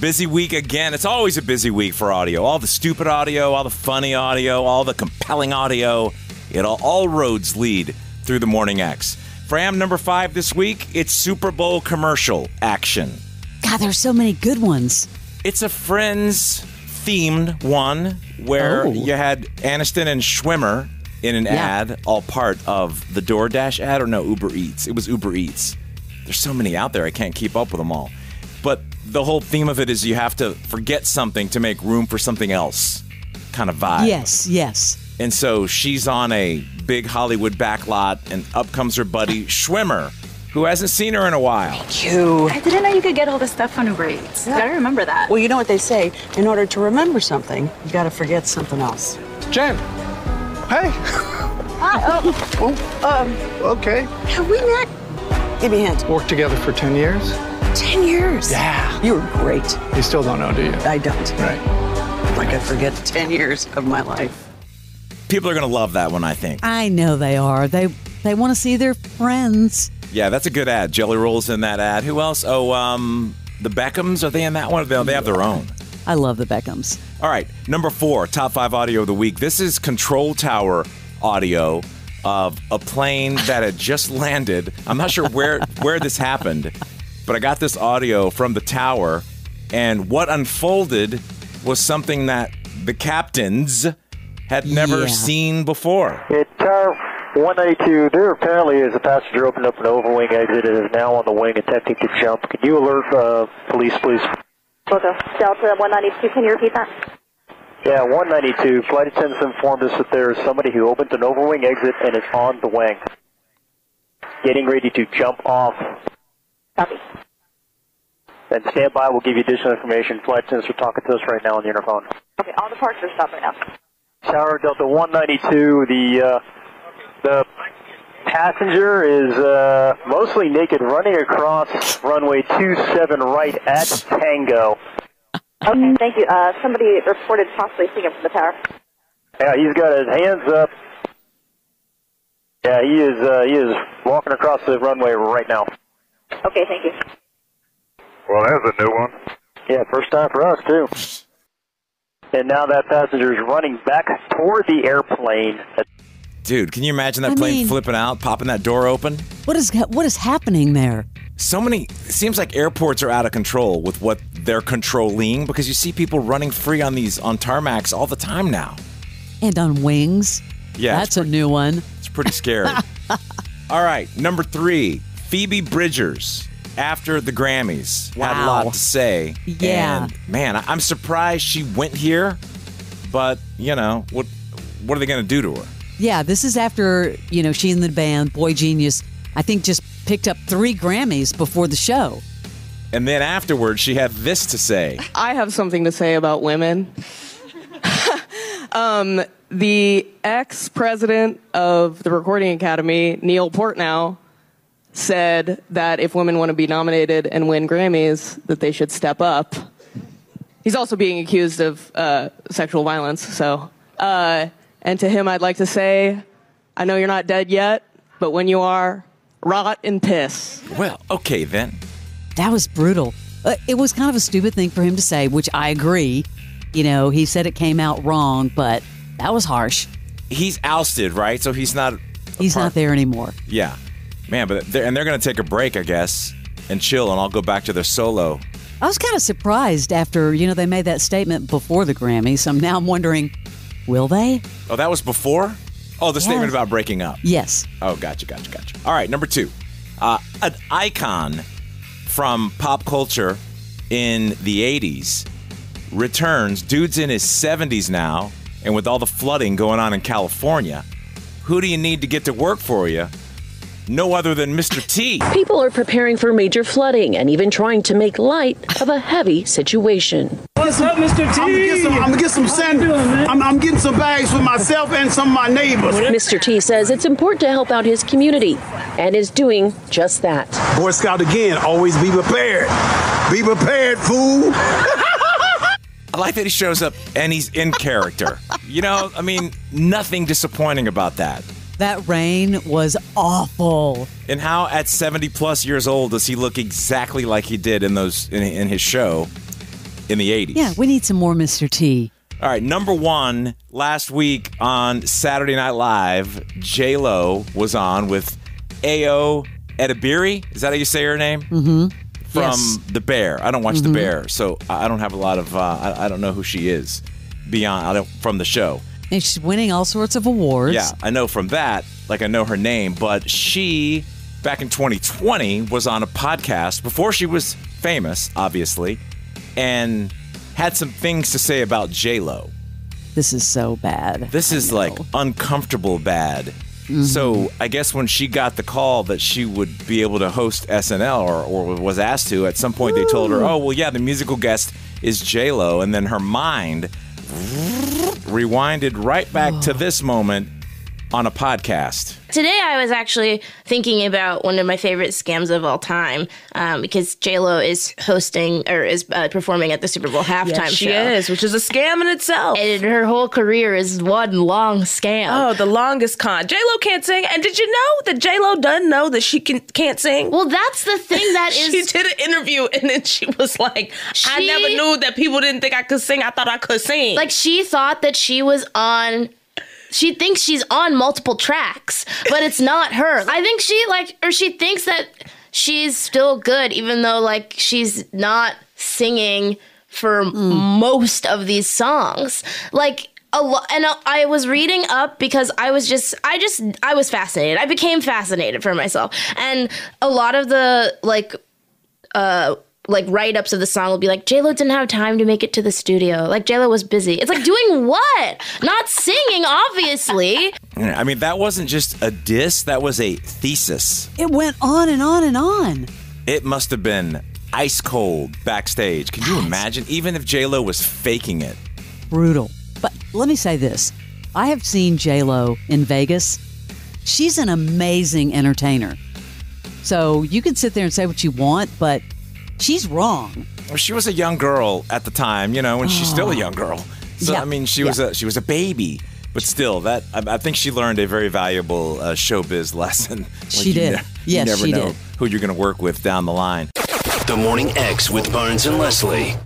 busy week again. It's always a busy week for audio. All the stupid audio, all the funny audio, all the compelling audio. All roads lead through the Morning X. Fram, number 5 this week, it's Super Bowl commercial action. God, there's so many good ones. It's a Friends-themed one where you had Aniston and Schwimmer in an ad, all part of the DoorDash ad, or no, Uber Eats. It was Uber Eats. There's so many out there, I can't keep up with them all. But the whole theme of it is you have to forget something to make room for something else kind of vibe. Yes. And so she's on a big Hollywood backlot, and up comes her buddy Schwimmer, who hasn't seen her in a while. Thank you. I didn't know you could get all this stuff on Uber Eats. Yeah. Gotta remember that. Well, you know what they say. In order to remember something, you gotta forget something else. Jen. Hey. Okay. Have we met? Give me a hint. Worked together for 10 years? 10 years? Yeah. You were great. You still don't know, do you? I don't. Right. Like I forget 10 years of my life. People are going to love that one, I think. I know they are. They want to see their friends. Yeah, that's a good ad. Jelly Roll's in that ad. Who else? Oh, the Beckhams, are they in that one? They have their own. I love the Beckhams. All right, number 4, top 5 audio of the week. This is control tower audio of a plane that had just landed. I'm not sure where this happened, but I got this audio from the tower, and what unfolded was something that the captains had never seen before. Tower 192, there apparently is a passenger opened up an overwing exit and is now on the wing attempting to jump. Can you alert police, please? Okay. Delta 192, can you repeat that? Yeah, 192. Flight attendants informed us that there is somebody who opened an overwing exit and is on the wing. Getting ready to jump off. Copy. Then stand by, we'll give you additional information. Flight attendants are talking to us right now on the interphone. Okay, all departures stop right now. Tower Delta 192, the passenger is mostly naked, running across runway 27 right at Tango. Okay, thank you. Somebody reported possibly seeing him from the tower. Yeah, he's got his hands up. Yeah, he is walking across the runway right now. Okay, thank you. Well, there's a new one. Yeah, first time for us, too. And now that passenger is running back toward the airplane. Dude, can you imagine that plane flipping out, popping that door open? What is happening there? So many, it seems like airports are out of control with what they're controlling, because you see people running free on tarmacs all the time now. And on wings. Yeah. That's a new one. It's pretty scary. All right, number 3, Phoebe Bridgers. After the Grammys, had a lot to say. Yeah. And, man, I'm surprised she went here, but, what are they going to do to her? Yeah, this is after, she and the band, Boy Genius, I think just picked up 3 Grammys before the show. And then afterwards, she had this to say. I have something to say about women. The ex-president of the Recording Academy, Neil Portnow, said that if women want to be nominated and win Grammys, that they should step up. He's also being accused of sexual violence, so... and to him, I'd like to say, I know you're not dead yet, but when you are, rot and piss. Well, okay, then. That was brutal. It was kind of a stupid thing for him to say, which I agree. He said it came out wrong, but that was harsh. He's ousted, right? So he's not... He's not there anymore. Yeah. Man, but they're going to take a break, I guess, and chill, and I'll go back to their solo. I was kind of surprised after, they made that statement before the Grammys. So now I'm wondering, will they? Oh, that was before? Oh, the statement about breaking up. Yes. Oh, gotcha. All right, number 2. An icon from pop culture in the 80s returns. Dude's in his 70s now, and with all the flooding going on in California, who do you need to get to work for you? No other than Mr. T. People are preparing for major flooding and even trying to make light of a heavy situation. What's up, Mr. T? I'm gonna get some sand. I'm getting some bags for myself and some of my neighbors. Mr. T says it's important to help out his community and is doing just that. Boy Scout again, always be prepared. Be prepared, fool. I like that he shows up and he's in character. Nothing disappointing about that. That rain was awful. And how at 70 plus years old does he look exactly like he did in his show? in the 80s. Yeah, we need some more Mr. T. All right, number one, last week on Saturday Night Live, J-Lo was on with Ayo Edibiri. Is that how you say her name? Mm-hmm. From The Bear. I don't watch The Bear, so I don't have a lot of, I don't know who she is from the show. And she's winning all sorts of awards. Yeah, I know from that, like I know her name, but she, back in 2020, was on a podcast before she was famous, obviously, and had some things to say about J-Lo. This is so bad. This is like uncomfortable bad. Mm-hmm. So I guess when she got the call that she would be able to host SNL or was asked to, at some point they told her, oh, well, yeah, the musical guest is J-Lo. And then her mind rewinded right back to this moment on a podcast. Today I was actually thinking about one of my favorite scams of all time because J-Lo is hosting or is performing at the Super Bowl halftime show. She is, which is a scam in itself. And her whole career is one long scam. Oh, the longest con. J-Lo can't sing. And did you know that J-Lo doesn't know that she can't sing? Well, that's the thing that is... She did an interview and then she was like, I never knew that people didn't think I could sing. I thought I could sing. Like, she thought that she was on... She thinks she's on multiple tracks, but it's not her. I think she thinks that she's still good, even though, like, she's not singing for most of these songs. Like, and I was reading up because I was fascinated. I became fascinated for myself. And a lot of the, write-ups of the song will be like, J-Lo didn't have time to make it to the studio. Like, J-Lo was busy. It's like, doing what? Not singing, obviously. I mean, that wasn't just a diss. That was a thesis. It went on and on and on. It must have been ice cold backstage. Can you imagine? Even if J-Lo was faking it. Brutal. But let me say this. I have seen J-Lo in Vegas. She's an amazing entertainer. So you can sit there and say what you want, but she's wrong. Well, she was a young girl at the time, and she's still a young girl. So I mean, she was a baby, but still, I think she learned a very valuable showbiz lesson. She did. You never know who you're going to work with down the line. The Morning X with Barnes and Leslie.